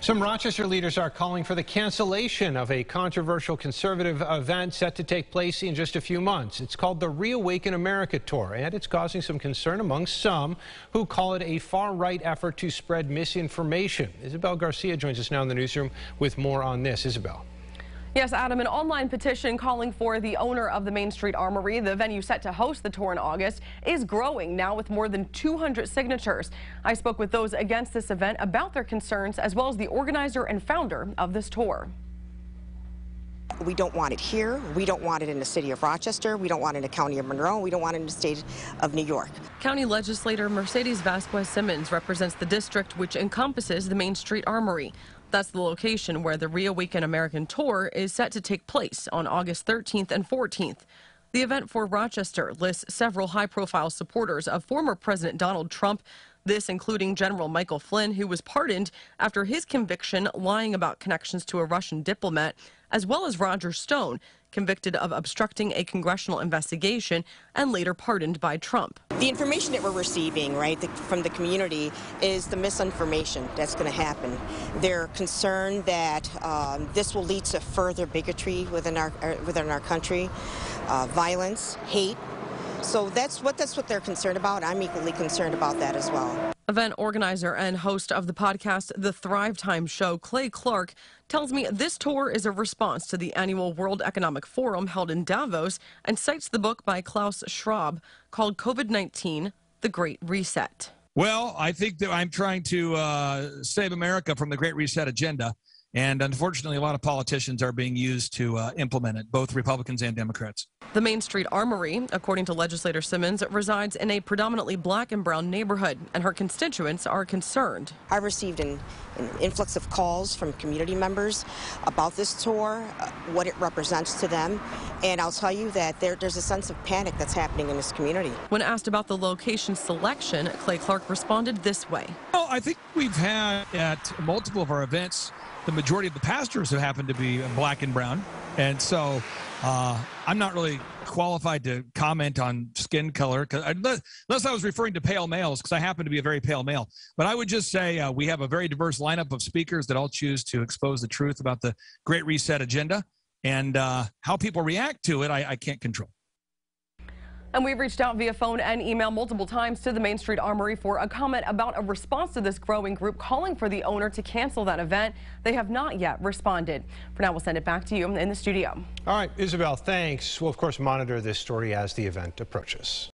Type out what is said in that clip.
Some Rochester leaders are calling for the cancellation of a controversial conservative event set to take place in just a few months. It's called the Reawaken America Tour, and it's causing some concern among some who call it a far-right effort to spread misinformation. Isabel Garcia joins us now in the newsroom with more on this. Isabel. Yes, Adam, an online petition calling for the owner of the Main Street Armory, the venue set to host the tour in August, is growing now with more than 200 signatures. I spoke with those against this event about their concerns, as well as the organizer and founder of this tour. We don't want it here. We don't want it in the city of Rochester. We don't want it in the county of Monroe. We don't want it in the state of New York. County legislator Mercedes Vasquez-Simmons represents the district which encompasses the Main Street Armory. That's the location where the Reawaken American Tour is set to take place on August 13th and 14th. The event for Rochester lists several high-profile supporters of former President Donald Trump, this including General Michael Flynn, who was pardoned after his conviction lying about connections to a Russian diplomat, as well as Roger Stone, convicted of obstructing a congressional investigation and later pardoned by Trump. The information that we're receiving, from the community is the misinformation that's going to happen. They're concerned that this will lead to further bigotry within our country, violence, hate. So that's what they're concerned about. I'm equally concerned about that as well. Event organizer and host of the podcast The Thrive Time Show, Clay Clark, tells me this tour is a response to the annual World Economic Forum held in Davos and cites the book by Klaus Schwab called COVID-19, The Great Reset. Well, I think that I'm trying to save America from the Great Reset agenda. And unfortunately, a lot of politicians are being used to implement it, both Republicans and Democrats. The Main Street Armory, according to legislator Simmons, resides in a predominantly black and brown neighborhood, and her constituents are concerned. I've received an influx of calls from community members about this tour, what it represents to them, and I'll tell you that there's a sense of panic that's happening in this community. When asked about the location selection, Clay Clark responded this way. Well, I think we've had at multiple of our events, the majority of the pastors who happen to be black and brown, and so I'm not really qualified to comment on skin color, unless I was referring to pale males, because I happen to be a very pale male. But I would just say we have a very diverse lineup of speakers that all choose to expose the truth about the Great Reset agenda, and how people react to it, I can't control. And we've reached out via phone and email multiple times to the Main Street Armory for a comment about a response to this growing group calling for the owner to cancel that event. They have not yet responded. For now, we'll send it back to you in the studio. All right, Isabel, thanks. We'll, of course, monitor this story as the event approaches.